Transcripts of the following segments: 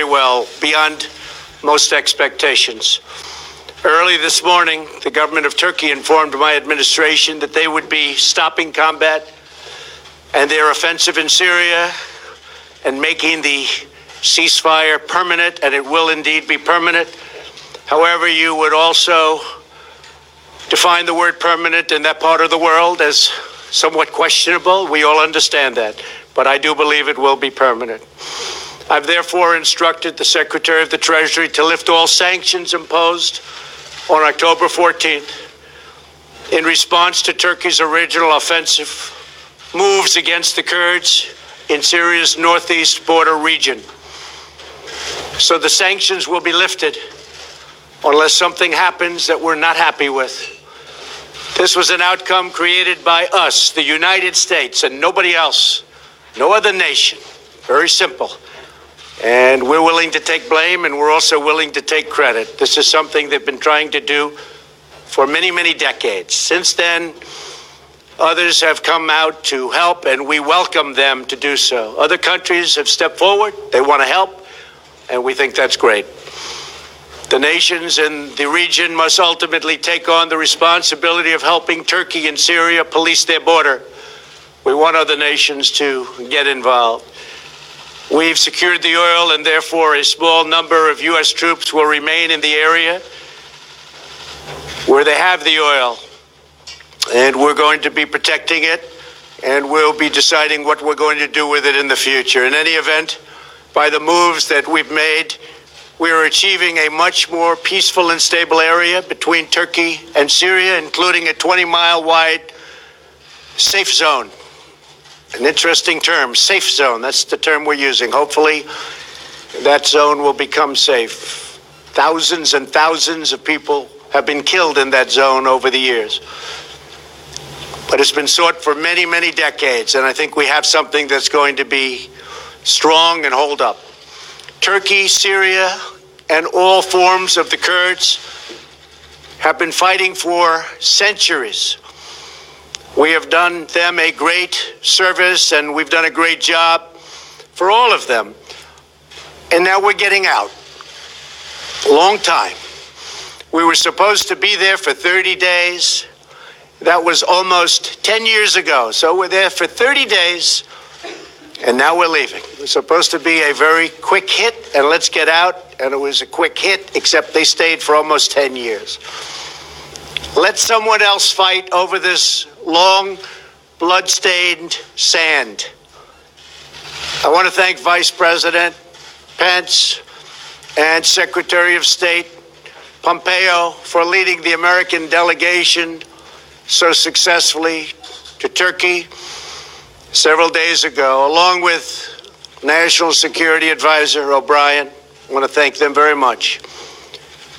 very well, beyond most expectations. Early this morning, the government of Turkey informed my administration that they would be stopping combat and their offensive in Syria and making the ceasefire permanent, and it will indeed be permanent. However, you would also define the word permanent in that part of the world as somewhat questionable. We all understand that, but I do believe it will be permanent. I've therefore instructed the Secretary of the Treasury to lift all sanctions imposed on October 14th in response to Turkey's original offensive moves against the Kurds in Syria's northeast border region. So the sanctions will be lifted unless something happens that we're not happy with. This was an outcome created by us, the United States, and nobody else, no other nation. Very simple. And we're willing to take blame, and we're also willing to take credit. This is something they've been trying to do for many, many decades. Since then, others have come out to help, and we welcome them to do so. Other countries have stepped forward. They want to help, and we think that's great. The nations in the region must ultimately take on the responsibility of helping Turkey and Syria police their border. We want other nations to get involved. We've secured the oil, and therefore a small number of U.S. troops will remain in the area where they have the oil. And we're going to be protecting it, and we'll be deciding what we're going to do with it in the future. In any event, by the moves that we've made, we are achieving a much more peaceful and stable area between Turkey and Syria, including a 20-mile wide safe zone. An interesting term, safe zone. That's the term we're using. Hopefully, that zone will become safe. Thousands and thousands of people have been killed in that zone over the years. But it's been sought for many, many decades, and I think we have something that's going to be strong and hold up. Turkey, Syria, and all forms of the Kurds have been fighting for centuries. We have done them a great service, and we've done a great job for all of them. And now we're getting out. A long time. We were supposed to be there for 30 days. That was almost 10 years ago. So we're there for 30 days, and now we're leaving. It was supposed to be a very quick hit, and let's get out. And it was a quick hit, except they stayed for almost 10 years. Let someone else fight over this long, blood-stained sand. I want to thank Vice President Pence and Secretary of State Pompeo for leading the American delegation so successfully to Turkey several days ago, along with National Security Advisor O'Brien. I want to thank them very much.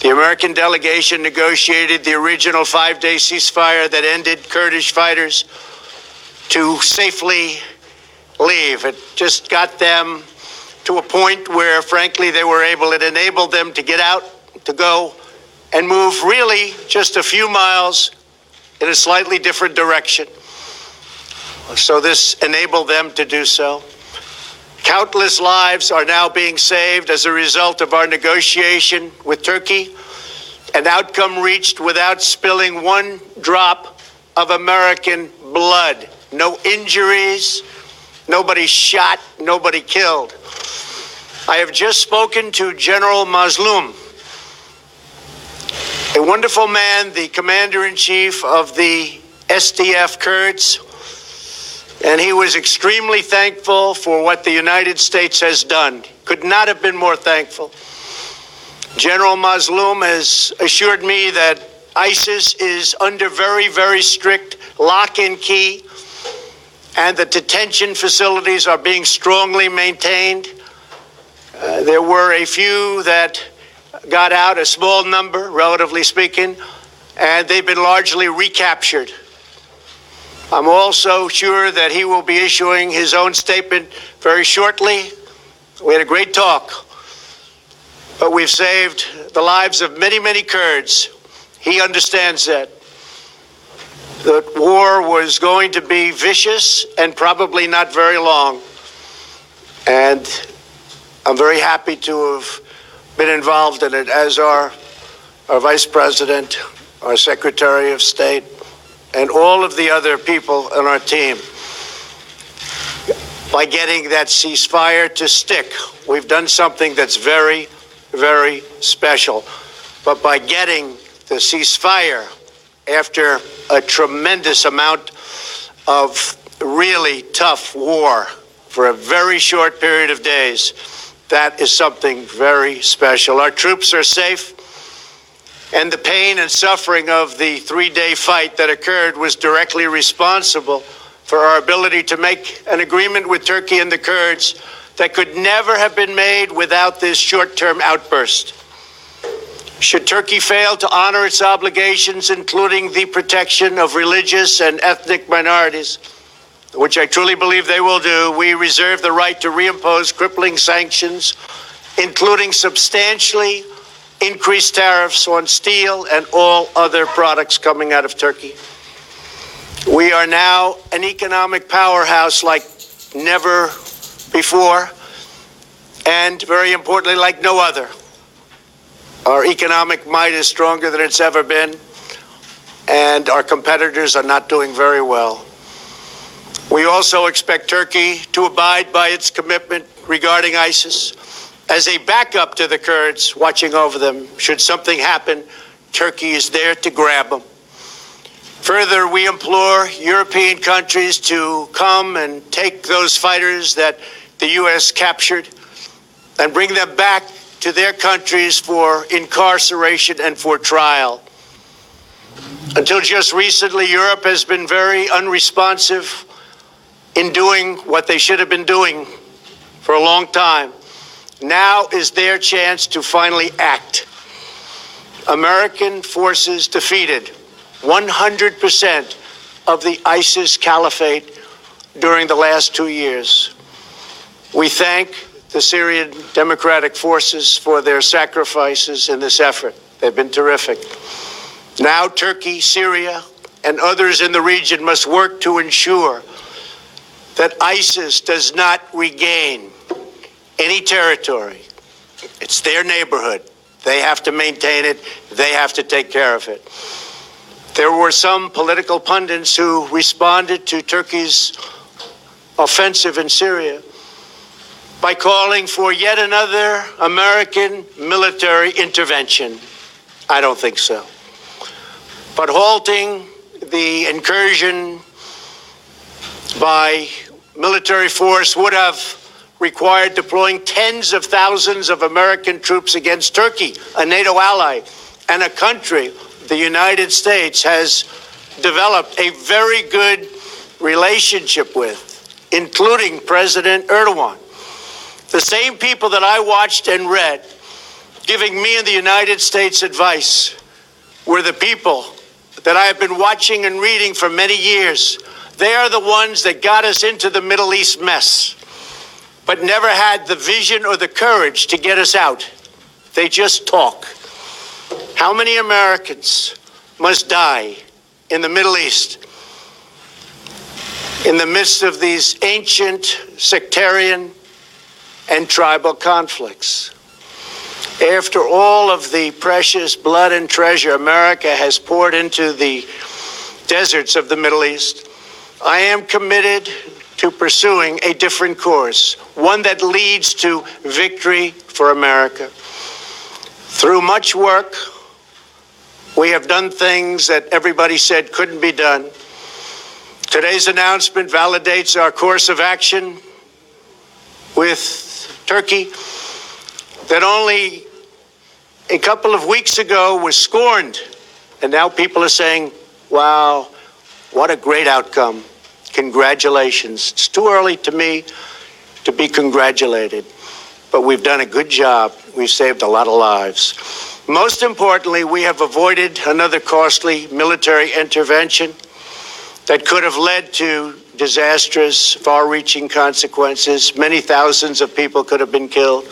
The American delegation negotiated the original 5-day ceasefire that ended Kurdish fighters to safely leave. It just got them to a point where, frankly, it enabled them to get out, to go, and move really just a few miles in a slightly different direction. So this enabled them to do so. Countless lives are now being saved as a result of our negotiation with Turkey, an outcome reached without spilling one drop of American blood. No injuries, nobody shot, nobody killed. I have just spoken to General Mazlum, a wonderful man, the commander-in-chief of the SDF Kurds, and he was extremely thankful for what the United States has done. Could not have been more thankful. General Mazlum has assured me that ISIS is under very, very strict lock and key, and the detention facilities are being strongly maintained. There were a few that got out, a small number, relatively speaking, and they've been largely recaptured. I'm also sure that he will be issuing his own statement very shortly. We had a great talk, but we've saved the lives of many, many Kurds. He understands that. The war was going to be vicious and probably not very long. And I'm very happy to have been involved in it, as are our Vice President, our Secretary of State, and all of the other people on our team. By getting that ceasefire to stick, we've done something that's very, very special. But by getting the ceasefire after a tremendous amount of really tough war for a very short period of days, that is something very special. Our troops are safe, and the pain and suffering of the three-day fight that occurred was directly responsible for our ability to make an agreement with Turkey and the Kurds that could never have been made without this short-term outburst. Should Turkey fail to honor its obligations, including the protection of religious and ethnic minorities, which I truly believe they will do, we reserve the right to reimpose crippling sanctions, including substantially increased tariffs on steel and all other products coming out of Turkey. We are now an economic powerhouse like never before, and very importantly, like no other. Our economic might is stronger than it's ever been, and our competitors are not doing very well. We also expect Turkey to abide by its commitment regarding ISIS as a backup to the Kurds, watching over them. Should something happen, Turkey is there to grab them. Further, we implore European countries to come and take those fighters that the U.S. captured and bring them back to their countries for incarceration and for trial. Until just recently, Europe has been very unresponsive in doing what they should have been doing for a long time. Now is their chance to finally act. American forces defeated 100% of the ISIS caliphate during the last 2 years. We thank the Syrian Democratic Forces for their sacrifices in this effort. They've been terrific. Now Turkey, Syria, and others in the region must work to ensure that ISIS does not regain any territory. It's their neighborhood. They have to maintain it. They have to take care of it. There were some political pundits who responded to Turkey's offensive in Syria by calling for yet another American military intervention. I don't think so. But halting the incursion by military force would have required deploying tens of thousands of American troops against Turkey, a NATO ally, and a country the United States has developed a very good relationship with, including President Erdogan. The same people that I watched and read giving me and the United States advice were the people that I have been watching and reading for many years. They are the ones that got us into the Middle East mess, but never had the vision or the courage to get us out. They just talk. How many Americans must die in the Middle East in the midst of these ancient sectarian and tribal conflicts? After all of the precious blood and treasure America has poured into the deserts of the Middle East, I am committed to pursuing a different course, one that leads to victory for America. Through much work, we have done things that everybody said couldn't be done. Today's announcement validates our course of action with Turkey that only a couple of weeks ago was scorned. And now people are saying, wow, what a great outcome. Congratulations. It's too early to me to be congratulated, but we've done a good job. We've saved a lot of lives. Most importantly, we have avoided another costly military intervention that could have led to disastrous, far-reaching consequences. Many thousands of people could have been killed.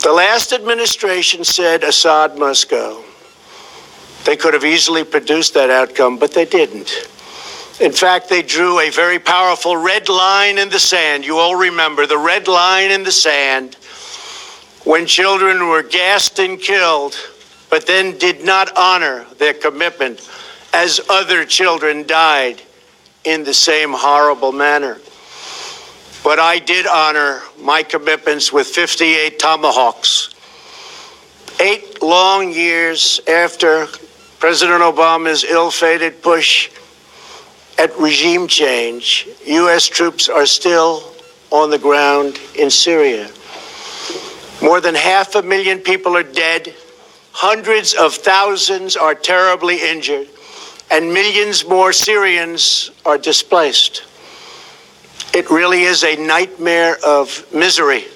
The last administration said Assad must go. They could have easily produced that outcome, but they didn't. In fact, they drew a very powerful red line in the sand. You all remember the red line in the sand when children were gassed and killed, but then did not honor their commitment as other children died in the same horrible manner. But I did honor my commitments with 58 tomahawks. 8 long years after President Obama's ill-fated push at regime change, U.S. troops are still on the ground in Syria. More than 500,000 people are dead, hundreds of thousands are terribly injured, and millions more Syrians are displaced. It really is a nightmare of misery.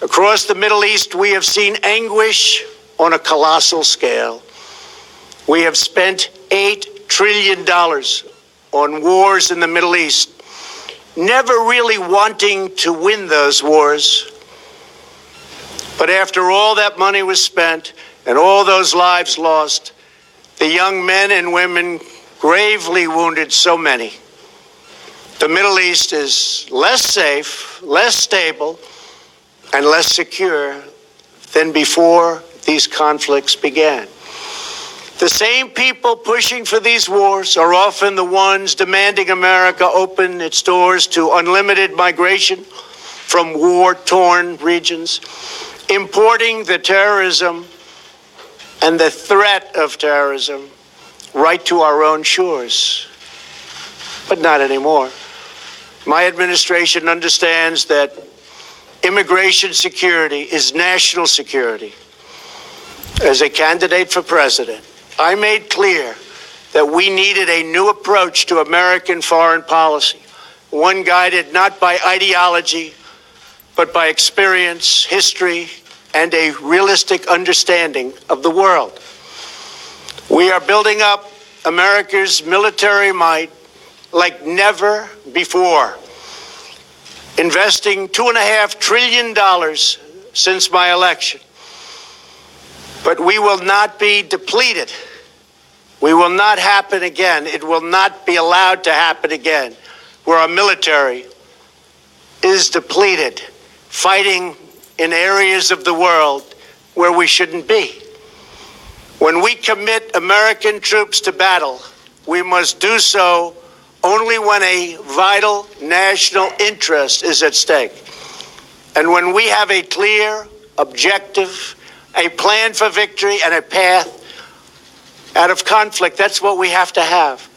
Across the Middle East, we have seen anguish on a colossal scale. We have spent $8 trillion on wars in the Middle East, never really wanting to win those wars. But after all that money was spent and all those lives lost, the young men and women gravely wounded so many, the Middle East is less safe, less stable, and less secure than before these conflicts began. The same people pushing for these wars are often the ones demanding America open its doors to unlimited migration from war-torn regions, importing the terrorism and the threat of terrorism right to our own shores. But not anymore. My administration understands that immigration security is national security. As a candidate for president, I made clear that we needed a new approach to American foreign policy, one guided not by ideology, but by experience, history, and a realistic understanding of the world. We are building up America's military might like never before, investing $2.5 trillion since my election. But we will not be depleted. We will not happen again. It will not be allowed to happen again, where our military is depleted, fighting in areas of the world where we shouldn't be. When we commit American troops to battle, we must do so only when a vital national interest is at stake. And when we have a clear objective, a plan for victory, and a path out of conflict, that's what we have to have.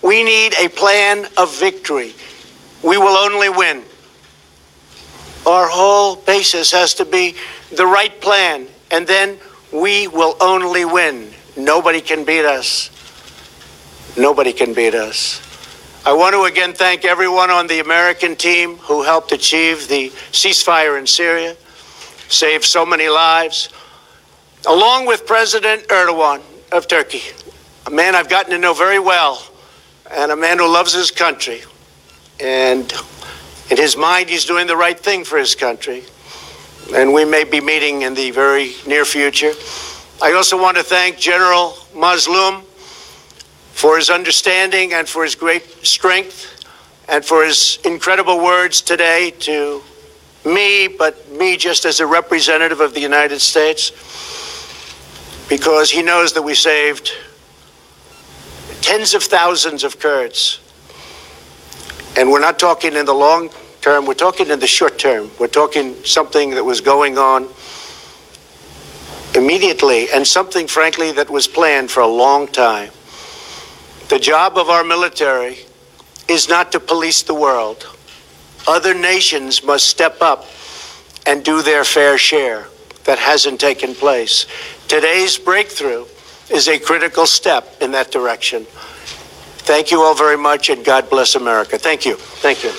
We need a plan of victory. We will only win. Our whole basis has to be the right plan, and then we will only win. Nobody can beat us. Nobody can beat us. I want to again thank everyone on the American team who helped achieve the ceasefire in Syria, saved so many lives, along with President Erdogan of Turkey, a man I've gotten to know very well, and a man who loves his country. And in his mind, he's doing the right thing for his country. And we may be meeting in the very near future. I also want to thank General Mazloum for his understanding and for his great strength and for his incredible words today to me, but me just as a representative of the United States, because he knows that we saved tens of thousands of Kurds. And we're not talking in the long term, we're talking in the short term. We're talking something that was going on immediately and something, frankly, that was planned for a long time. The job of our military is not to police the world. Other nations must step up and do their fair share. That hasn't taken place. Today's breakthrough is a critical step in that direction. Thank you all very much, and God bless America. Thank you. Thank you.